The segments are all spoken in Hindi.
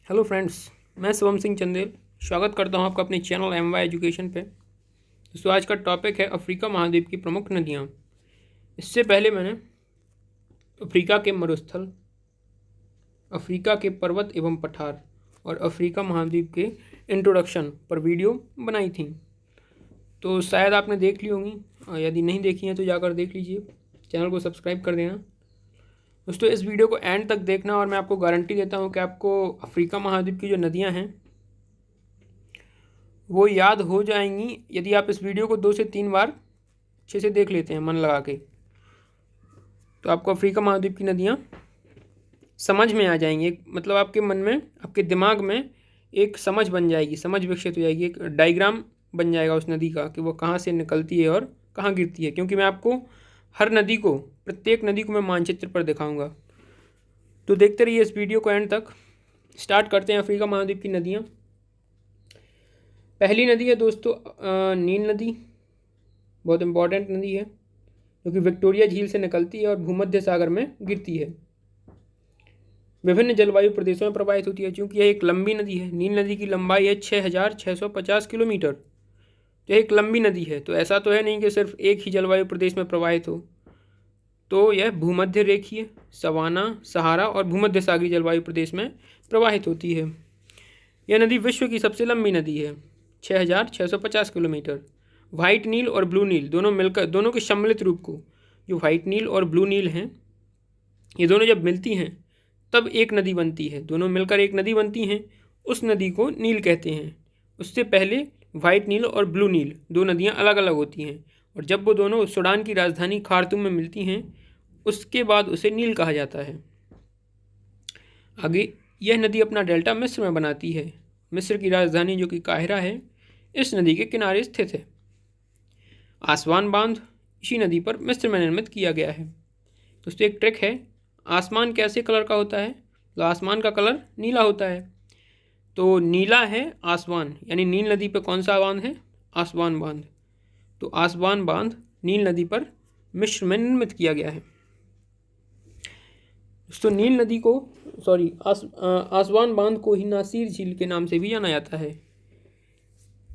हेलो फ्रेंड्स, मैं शिवम सिंह चंदेल स्वागत करता हूं आपका अपने चैनल MY एजुकेशन पे। दोस्तों, आज का टॉपिक है अफ्रीका महाद्वीप की प्रमुख नदियां। इससे पहले मैंने अफ्रीका के मरुस्थल, अफ्रीका के पर्वत एवं पठार और अफ्रीका महाद्वीप के इंट्रोडक्शन पर वीडियो बनाई थी, तो शायद आपने देख ली होंगी। यदि नहीं देखी हैं तो जाकर देख लीजिए, चैनल को सब्सक्राइब कर देना। दोस्तों, इस वीडियो को एंड तक देखना और मैं आपको गारंटी देता हूं कि आपको अफ्रीका महाद्वीप की जो नदियां हैं वो याद हो जाएंगी यदि आप इस वीडियो को 2 से 3 बार अच्छे से देख लेते हैं मन लगा के। तो आपको अफ्रीका महाद्वीप की नदियाँ समझ में आ जाएंगी, मतलब आपके मन में, आपके दिमाग में एक समझ बन जाएगी, समझ विकसित हो जाएगी, एक डायग्राम बन जाएगा उस नदी का कि वो कहाँ से निकलती है और कहाँ गिरती है। क्योंकि मैं आपको हर नदी को, प्रत्येक नदी को मैं मानचित्र पर दिखाऊंगा। तो देखते रहिए इस वीडियो को एंड तक। स्टार्ट करते हैं अफ्रीका महाद्वीप की नदियाँ। पहली नदी है दोस्तों नील नदी। बहुत इंपॉर्टेंट नदी है जो कि विक्टोरिया झील से निकलती है और भूमध्य सागर में गिरती है। विभिन्न जलवायु प्रदेशों में प्रवाहित होती है। चूँकि यह एक लंबी नदी है, नील नदी की लंबाई है 6,650 किलोमीटर। तो यह एक लंबी नदी है, तो ऐसा तो है नहीं कि सिर्फ एक ही जलवायु प्रदेश में प्रवाहित हो। तो यह भूमध्य रेखीय, सवाना, सहारा और भूमध्य सागरीय जलवायु प्रदेश में प्रवाहित होती है। यह नदी विश्व की सबसे लंबी नदी है, 6,650 किलोमीटर। वाइट नील और ब्लू नील दोनों मिलकर, दोनों के सम्मिलित रूप को, जो वाइट नील और ब्लू नील हैं, ये दोनों जब मिलती हैं तब एक नदी बनती है। दोनों मिलकर एक नदी बनती हैं, उस नदी को नील कहते हैं। उससे पहले वाइट नील और ब्लू नील दो नदियाँ अलग अलग होती हैं, और जब वो दोनों सूडान की राजधानी खार्तूम में मिलती हैं उसके बाद उसे नील कहा जाता है। आगे यह नदी अपना डेल्टा मिस्र में बनाती है। मिस्र की राजधानी जो कि काहिरा है, इस नदी के किनारे स्थित है। आसवान बांध इसी नदी पर मिस्र में निर्मित किया गया है। दोस्तों, एक ट्रिक है, आसमान कैसे कलर का होता है? तो आसमान का कलर नीला होता है। तो नीला है आसमान, यानी नील नदी पर कौन सा बांध है? आसवान बांध। तो आसवान बांध नील नदी पर मिस्र में निर्मित किया गया है। दोस्तों, नील नदी को आसवान बांध को ही नासिर झील के नाम से भी जाना जाता है।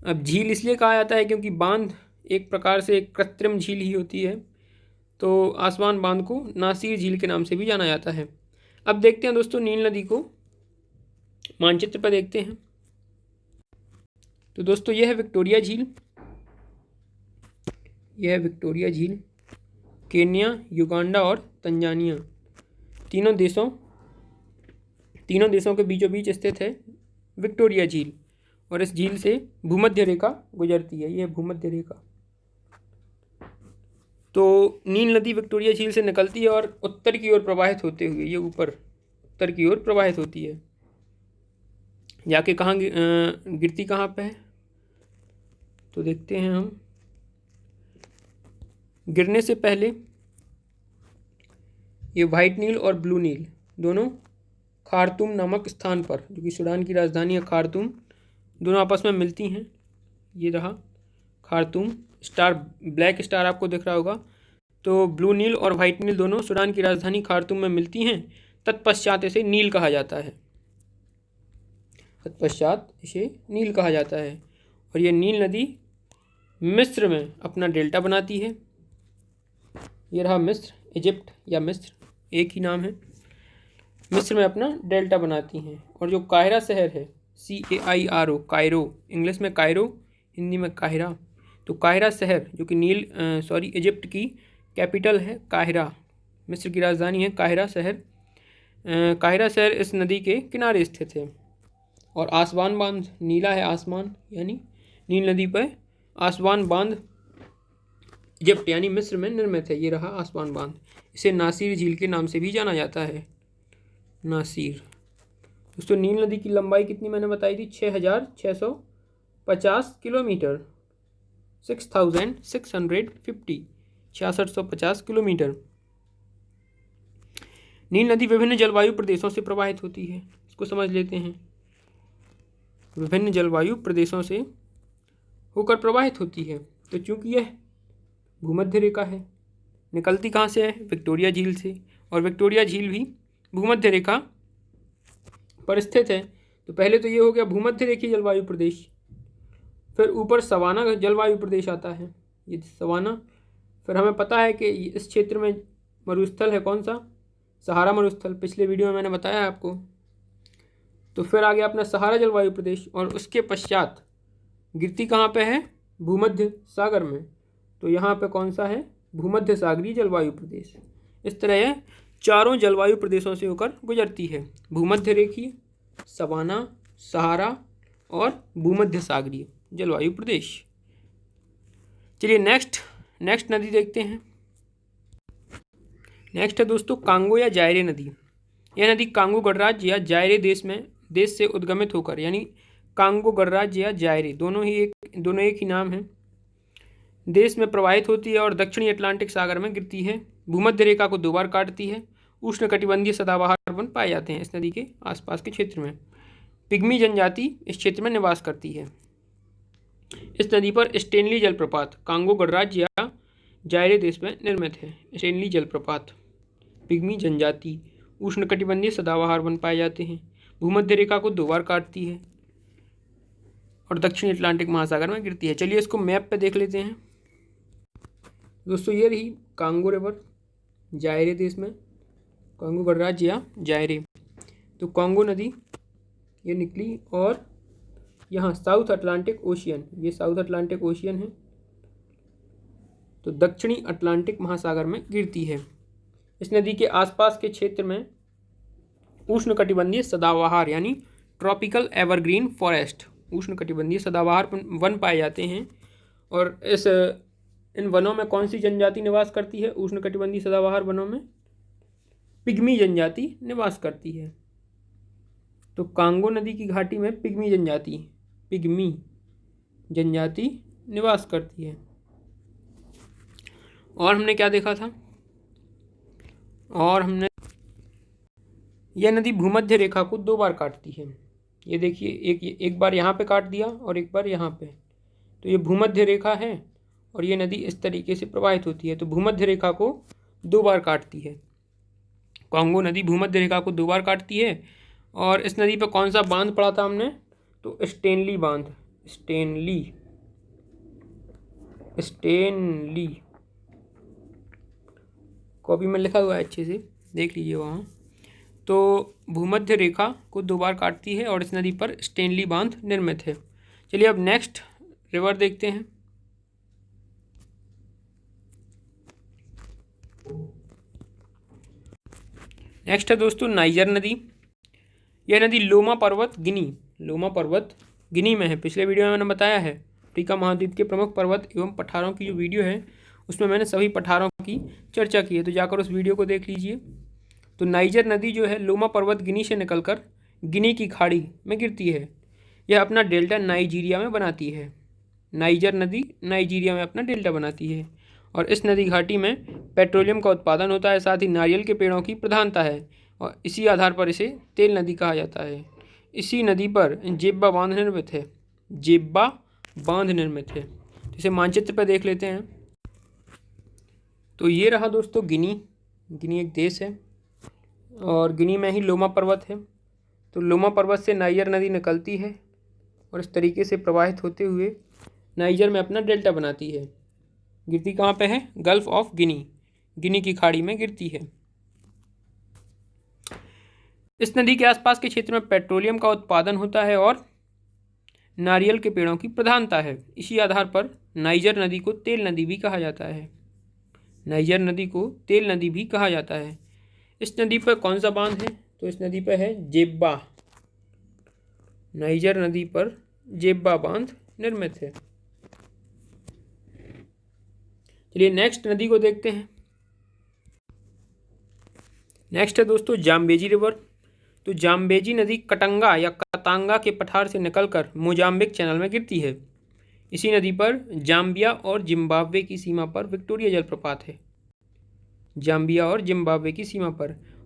अब झील इसलिए कहा जाता है क्योंकि बांध एक प्रकार से एक कृत्रिम झील ही होती है, तो आसवान बांध को नासिर झील के नाम से भी जाना जाता है। अब देखते हैं दोस्तों, नील नदी को मानचित्र पर देखते हैं। तो दोस्तों, यह है विक्टोरिया झील। यह है विक्टोरिया झील। केन्या, युगांडा और तंजानिया तीनों देशों के बीचों बीच स्थित है विक्टोरिया झील, और इस झील से भूमध्य रेखा गुजरती है। यह भूमध्य रेखा। तो नील नदी विक्टोरिया झील से निकलती है और उत्तर की ओर प्रवाहित होते हुए ये ऊपर उत्तर की ओर प्रवाहित होती है। जाके कहाँ गिरती कहाँ पे है तो देखते हैं हम। गिरने से पहले ये वाइट नील और ब्लू नील दोनों खार्तूम नामक स्थान पर, जो कि सूडान की राजधानी है खार्तूम, दोनों आपस में मिलती हैं। ये रहा खार्तूम। स्टार, ब्लैक स्टार आपको दिख रहा होगा। तो ब्लू नील और वाइट नील दोनों सूडान की राजधानी खार्तूम में मिलती हैं। तत्पश्चात इसे नील कहा जाता है। और ये नील नदी मिस्र में अपना डेल्टा बनाती है। ये रहा मिस्र, इजिप्ट या मिस्र एक ही नाम है। मिस्र में अपना डेल्टा बनाती हैं। और जो काहिरा शहर है, CAIRO, कायरो, इंग्लिश में कायरो, हिंदी में काहिरा। तो काहिरा शहर जो कि इजिप्ट की कैपिटल है काहिरा, मिस्र की राजधानी है काहिरा शहर। काहिरा शहर इस नदी के किनारे स्थित है। और आसवान बांध, नीला है आसमान, यानी नील नदी पर आसवान बांध इजिप्ट यानी मिस्र में निर्मित है। ये रहा आसवान बांध। इसे नासिर झील के नाम से भी जाना जाता है, नासिर। दोस्तों, नील नदी की लंबाई कितनी मैंने बताई थी? 6,650 किलोमीटर, 6,650, 6650 किलोमीटर। नील नदी विभिन्न जलवायु प्रदेशों से प्रवाहित होती है। इसको समझ लेते हैं। विभिन्न जलवायु प्रदेशों से होकर प्रवाहित होती है। तो चूंकि यह भूमध्य रेखा है, निकलती कहाँ से है? विक्टोरिया झील से, और विक्टोरिया झील भी भूमध्य रेखा पर स्थित है। तो पहले तो ये हो गया भूमध्य रेखीय जलवायु प्रदेश, फिर ऊपर सवाना जलवायु प्रदेश आता है, ये सवाना। फिर हमें पता है कि इस क्षेत्र में मरुस्थल है कौन सा, सहारा मरुस्थल, पिछले वीडियो में मैंने बताया आपको। तो फिर आ गया अपना सहारा जलवायु प्रदेश, और उसके पश्चात गिरती कहाँ पे है, भूमध्य सागर में। तो यहाँ पे कौन सा है, भूमध्य सागरीय जलवायु प्रदेश। इस तरह यह चारों जलवायु प्रदेशों से होकर गुजरती है, भूमध्य रेखीय, सवाना, सहारा और भूमध्य सागरीय जलवायु प्रदेश। चलिए नेक्स्ट नदी देखते हैं। नेक्स्ट है दोस्तों कांगो या जायरे नदी। यह नदी कांगो गणराज्य या जायरे देश से उद्गमित होकर, यानी कांगो गणराज्य या जायरे दोनों एक ही नाम है, देश में प्रवाहित होती है और दक्षिणी अटलांटिक सागर में गिरती है। भूमध्य रेखा को 2 बार काटती है। उष्णकटिबंधीय सदाबहार वन पाए जाते हैं इस नदी के आसपास के क्षेत्र में। पिग्मी जनजाति इस क्षेत्र में निवास करती है। इस नदी पर स्टेनली जलप्रपात कांगो गणराज्य या जायरे देश में निर्मित है। स्टेनली जलप्रपात, पिग्मी जनजाति, उष्णकटिबंधीय सदाबहार वन पाए जाते हैं। भूमध्य रेखा को 2 बार काटती है और दक्षिण अटलांटिक महासागर में गिरती है। चलिए इसको मैप पे देख लेते हैं दोस्तों। ये रही कांगो रिवर, जायरे देश में, कांगो गणराज्य या जायरे। तो कांगो नदी ये निकली और यहाँ साउथ अटलांटिक ओशियन, ये साउथ अटलांटिक ओशियन है, तो दक्षिणी अटलांटिक महासागर में गिरती है। इस नदी के आसपास के क्षेत्र में उष्णकटिबंधीय सदाबहार यानी ट्रॉपिकल एवरग्रीन फॉरेस्ट, उष्णकटिबंधीय सदाबहार वन पाए जाते हैं। और इन वनों में कौन सी जनजाति निवास करती है, उष्णकटिबंधीय सदाबहार वनों में पिग्मी जनजाति निवास करती है। तो कांगो नदी की घाटी में पिग्मी जनजाति निवास करती है। और हमने क्या देखा था, और हमने यह नदी भूमध्य रेखा को 2 बार काटती है। ये देखिए, एक बार यहाँ पे काट दिया और एक बार यहाँ पे। तो ये भूमध्य रेखा है और ये नदी इस तरीके से प्रवाहित होती है। तो भूमध्य रेखा को 2 बार काटती है। कांगो नदी भूमध्य रेखा को 2 बार काटती है। और इस नदी पर कौन सा बांध पड़ा था हमने, तो स्टेनली बांध, स्टेनली कॉपी में लिखा हुआ है, अच्छे से देख लीजिए वहाँ। तो भूमध्य रेखा को 2 बार काटती है और इस नदी पर स्टेनली बांध निर्मित है। चलिए अब नेक्स्ट रिवर देखते हैं। नेक्स्ट है दोस्तों नाइजर नदी। यह नदी लोमा पर्वत गिनी में है। पिछले वीडियो में मैंने बताया है अफ्रीका महाद्वीप के प्रमुख पर्वत एवं पठारों की जो वीडियो है उसमें मैंने सभी पठारों की चर्चा की है, तो जाकर उस वीडियो को देख लीजिए। तो नाइजर नदी जो है लोमा पर्वत गिनी से निकलकर गिनी की खाड़ी में गिरती है। यह अपना डेल्टा नाइजीरिया में बनाती है। नाइजर नदी नाइजीरिया में अपना डेल्टा बनाती है और इस नदी घाटी में पेट्रोलियम का उत्पादन होता है, साथ ही नारियल के पेड़ों की प्रधानता है और इसी आधार पर इसे तेल नदी कहा जाता है। इसी नदी पर जेब्बा बांध निर्मित है। इसे मानचित्र पर देख लेते हैं। तो ये रहा दोस्तों गिनी एक देश है और गिनी में ही लोमा पर्वत है। तो लोमा पर्वत से नाइजर नदी निकलती है और इस तरीके से प्रवाहित होते हुए नाइजर में अपना डेल्टा बनाती है। गिरती कहाँ पे है, गल्फ ऑफ गिनी की खाड़ी में गिरती है। इस नदी के आसपास के क्षेत्र में पेट्रोलियम का उत्पादन होता है और नारियल के पेड़ों की प्रधानता है। इसी आधार पर नाइजर नदी को तेल नदी भी कहा जाता है। इस नदी पर कौन सा बांध है, तो इस नदी पर है जेब्बा। नाइजर नदी पर जेब्बा बांध निर्मित है। चलिए नेक्स्ट नदी को देखते हैं। नेक्स्ट है दोस्तों जाम्बेजी रिवर। तो जाम्बेजी नदी कटंगा या कतांगा के पठार से निकलकर मोजाम्बिक चैनल में गिरती है। इसी नदी पर जाम्बिया और जिम्बाब्वे की सीमा पर विक्टोरिया जलप्रपात है।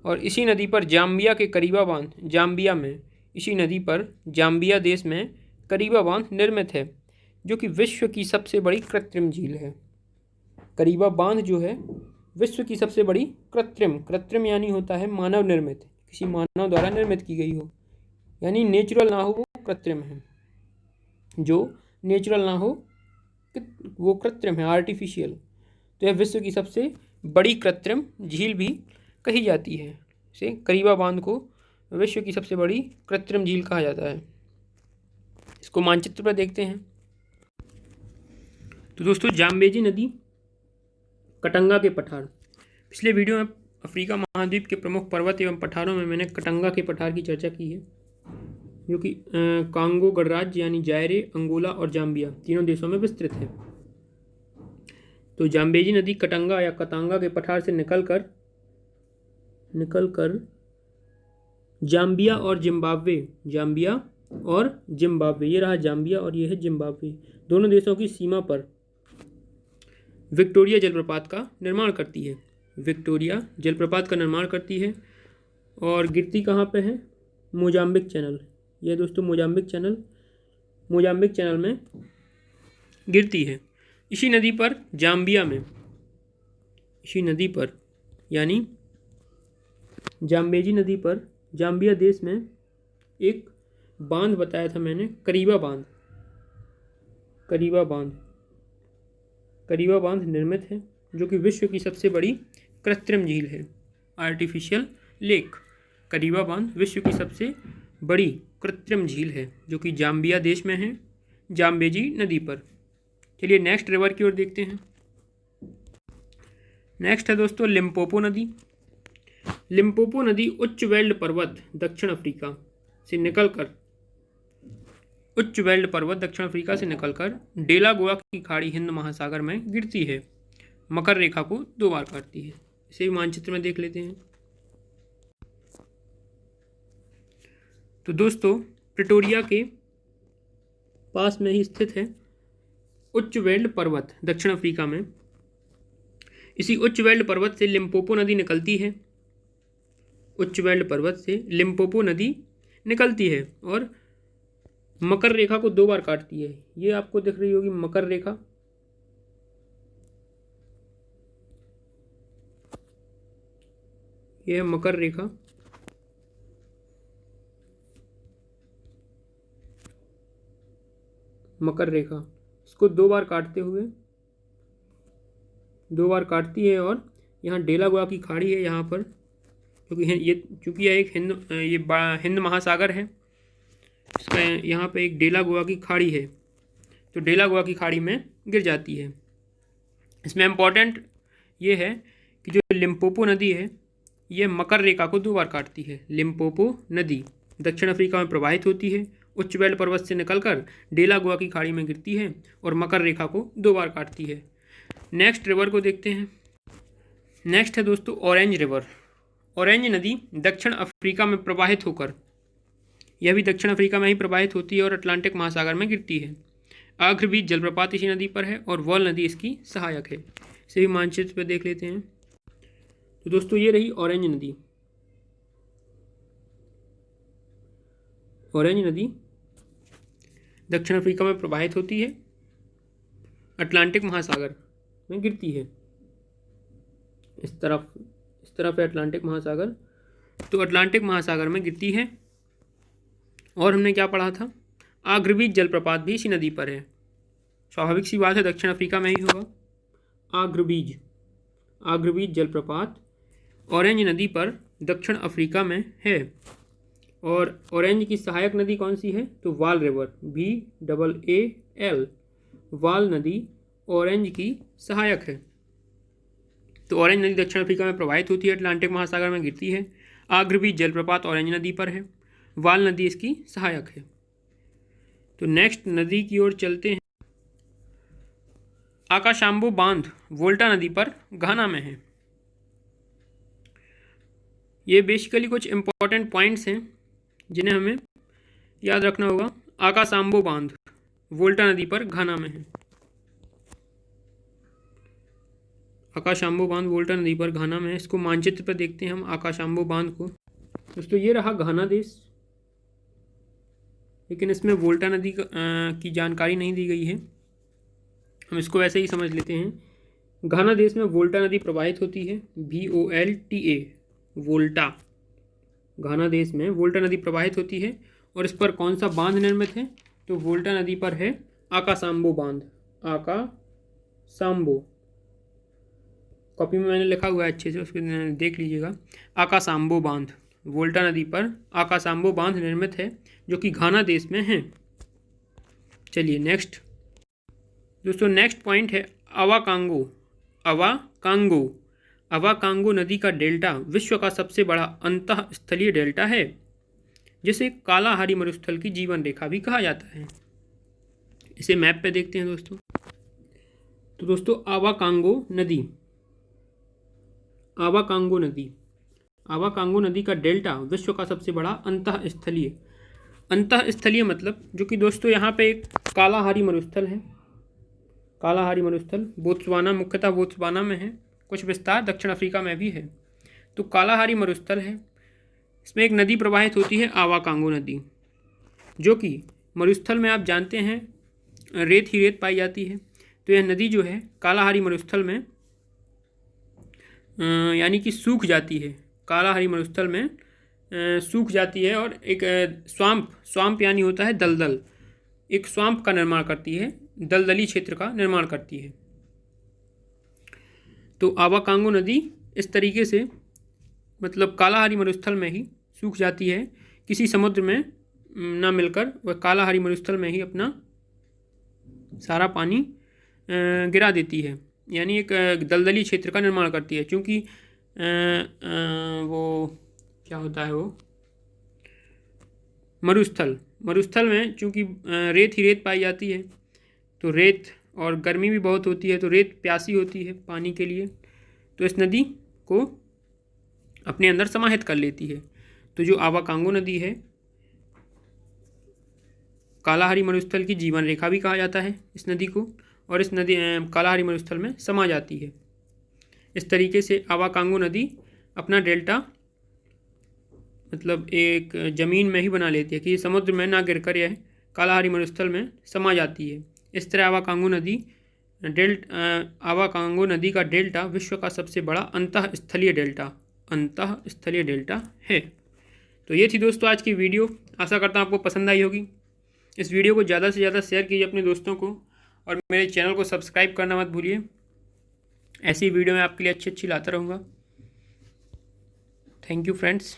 और इसी नदी पर जाम्बिया के करीबा बांध जाम्बिया देश में करीबा बांध निर्मित है, जो कि विश्व की सबसे बड़ी कृत्रिम झील है। करीबा बांध जो है विश्व की सबसे बड़ी कृत्रिम यानी होता है मानव निर्मित, किसी मानव द्वारा निर्मित की गई हो, यानी नेचुरल ना हो वो कृत्रिम है, जो नेचुरल ना हो वो कृत्रिम है, आर्टिफिशियल। तो यह विश्व की सबसे बड़ी कृत्रिम झील भी कही जाती है। इसे करीबा बांध को विश्व की सबसे बड़ी कृत्रिम झील कहा जाता है। इसको मानचित्र पर देखते हैं। तो दोस्तों, जाम्बेजी नदी, कटंगा के पठार। पिछले वीडियो में अफ्रीका महाद्वीप के प्रमुख पर्वत एवं पठारों में मैंने कटंगा के पठार की चर्चा की है, जो कि कांगो गणराज्य यानी जायरे, अंगोला और जाम्बिया तीनों देशों में विस्तृत है। तो जाम्बेजी नदी कटंगा या कतांगा के पठार से निकलकर जाम्बिया और जिम्बाब्वे, ये रहा जाम्बिया और ये है जिम्बाब्वे, दोनों देशों की सीमा पर विक्टोरिया जलप्रपात का निर्माण करती है। विक्टोरिया जलप्रपात का निर्माण करती है और गिरती कहाँ पे है? Mozambique channel. यह दोस्तों मोजाम्बिक चैनल में गिरती है। इसी नदी पर यानी जाम्बेजी नदी पर जाम्बिया देश में एक बांध बताया था मैंने, करीबा बांध निर्मित है, जो कि विश्व की सबसे बड़ी कृत्रिम झील है, आर्टिफिशियल लेक। करीबा बांध विश्व की सबसे बड़ी कृत्रिम झील है, जो कि जाम्बिया देश में है, जाम्बेजी नदी पर। चलिए नेक्स्ट रिवर की ओर देखते हैं। नेक्स्ट है दोस्तों लिम्पोपो नदी। लिम्पोपो नदी उच्च वेल्ड पर्वत दक्षिण अफ्रीका से निकलकर डेलागोआ की खाड़ी हिंद महासागर में गिरती है। मकर रेखा को 2 बार काटती है। इसे भी मानचित्र में देख लेते हैं। तो दोस्तों, प्रिटोरिया के पास में ही स्थित है उच्च वेल्ड पर्वत दक्षिण अफ्रीका में। इसी उच्च वेल्ड पर्वत से लिम्पोपो नदी निकलती है और मकर रेखा को 2 बार काटती है। ये आपको दिख रही होगी मकर रेखा। यह है मकर रेखा। इसको 2 बार काटती है और यहाँ डेलागोआ की खाड़ी है यहाँ पर, चूँकि यह एक हिंद महासागर है, इसका यहाँ पे एक डेलागोआ की खाड़ी है, तो डेलागोआ की खाड़ी में गिर जाती है। इसमें इम्पॉर्टेंट ये है कि जो लिम्पोपो नदी है, ये मकर रेखा को 2 बार काटती है। लिम्पोपो नदी दक्षिण अफ्रीका में प्रवाहित होती है, उच्च वेल्ड पर्वत से निकलकर डेलागोआ की खाड़ी में गिरती है और मकर रेखा को 2 बार काटती है। नेक्स्ट रिवर को देखते हैं। नेक्स्ट है दोस्तों ऑरेंज रिवर। ऑरेंज नदी दक्षिण अफ्रीका में प्रवाहित होकर, यह भी दक्षिण अफ्रीका में ही प्रवाहित होती है और अटलांटिक महासागर में गिरती है। आग्रबीज जलप्रपात इसी नदी पर है और वॉल नदी इसकी सहायक है। इसे भी मानचित्र पर देख लेते हैं। तो दोस्तों, ये रही ऑरेंज नदी दक्षिण अफ्रीका में प्रवाहित होती है, अटलांटिक महासागर में गिरती है। इस तरफ है अटलांटिक महासागर, तो अटलांटिक महासागर में गिरती है। और हमने क्या पढ़ा था? आग्रबीज जलप्रपात भी इसी नदी पर है। स्वाभाविक सी बात है, दक्षिण अफ्रीका में ही होगा। आग्रबीज जलप्रपात ऑरेंज नदी पर दक्षिण अफ्रीका में है। और ऑरेंज की सहायक नदी कौन सी है? तो वाल रिवर, VAAL, वाल नदी ऑरेंज की सहायक है। तो ऑरेंज नदी दक्षिण अफ्रीका में प्रवाहित होती है, अटलांटिक महासागर में गिरती है। आग्रबीज जलप्रपात ऑरेंज नदी पर है, वाल नदी इसकी सहायक है। तो नेक्स्ट नदी की ओर चलते हैं। आकाशाम्बो बांध वोल्टा नदी पर घाना में है। ये बेसिकली कुछ इंपॉर्टेंट पॉइंट्स हैं जिन्हें हमें याद रखना होगा। आकाशाम्बो बांध वोल्टा नदी पर घाना में है। आकाशाम्बो बांध वोल्टा नदी पर घाना में है। इसको मानचित्र पर देखते हैं हम आकाशाम्बो बांध को। दोस्तों, ये रहा घाना देश, लेकिन इसमें वोल्टा नदी की जानकारी नहीं दी गई है, हम इसको वैसे ही समझ लेते हैं। घाना देश में वोल्टा नदी प्रवाहित होती है, VOLTA, वोल्टा। घाना देश में वोल्टा नदी प्रवाहित होती है और इस पर कौन सा बांध निर्मित है? तो वोल्टा नदी पर है आकासाम्बो बांध। आकासाम्बो, कॉपी में मैंने लिखा हुआ है अच्छे से, उसको देख लीजिएगा। आकासाम्बो बांध, वोल्टा नदी पर आकासाम्बो बांध निर्मित है, जो कि घाना देश में है। चलिए नेक्स्ट दोस्तों, नेक्स्ट पॉइंट है अवाकांगो। अवाकांगो, अवाकांगो नदी का डेल्टा विश्व का सबसे बड़ा अंतःस्थलीय डेल्टा है, जिसे कालाहारी मरुस्थल की जीवन रेखा भी कहा जाता है। इसे मैप पे देखते हैं दोस्तों। तो दोस्तों आवाकांगो नदी, आवाकांगो नदी, आवाकांगो नदी का डेल्टा विश्व का सबसे बड़ा अंतःस्थलीय, अंतःस्थलीय मतलब जो कि दोस्तों यहाँ पे एक कालाहारी मरुस्थल है। कालाहारी मरुस्थल बोत्सवाना, मुख्यतः बोत्सवाना में है, कुछ विस्तार दक्षिण अफ्रीका में भी है। तो कालाहारी मरुस्थल है, इसमें एक नदी प्रवाहित होती है आवाकांगो नदी, जो कि मरुस्थल में आप जानते हैं रेत ही रेत पाई जाती है। तो यह नदी जो है कालाहारी मरुस्थल में यानी कि सूख जाती है, कालाहारी मरुस्थल में सूख जाती है और एक स्वाम्प यानी होता है दलदल, एक स्वाम्प का निर्माण करती है, दलदली क्षेत्र का निर्माण करती है। तो आवाकांगो नदी इस तरीके से मतलब कालाहारी मरुस्थल में ही सूख जाती है, किसी समुद्र में ना मिलकर वह कालाहारी मरुस्थल में ही अपना सारा पानी गिरा देती है, यानी एक दलदली क्षेत्र का निर्माण करती है। क्योंकि वो क्या होता है, वो मरुस्थल में चूँकि रेत ही रेत पाई जाती है, तो रेत और गर्मी भी बहुत होती है, तो रेत प्यासी होती है पानी के लिए, तो इस नदी को अपने अंदर समाहित कर लेती है। तो जो आवाकांगो नदी है, कालाहारी मरुस्थल की जीवन रेखा भी कहा जाता है इस नदी को, और इस नदी कालाहारी मरुस्थल में समा जाती है। इस तरीके से आवाकांगो नदी अपना डेल्टा मतलब एक ज़मीन में ही बना लेती है कि समुद्र में ना गिरकर यह कालाहारी मरुस्थल में समा जाती है। इस तरह आवाकांगो नदी का डेल्टा विश्व का सबसे बड़ा अंतःस्थलीय डेल्टा है। तो ये थी दोस्तों आज की वीडियो, आशा करता हूँ आपको पसंद आई होगी। इस वीडियो को ज़्यादा से ज़्यादा शेयर कीजिए अपने दोस्तों को, और मेरे चैनल को सब्सक्राइब करना मत भूलिए। ऐसी वीडियो मैं आपके लिए अच्छी लाता रहूँगा। Thank you friends.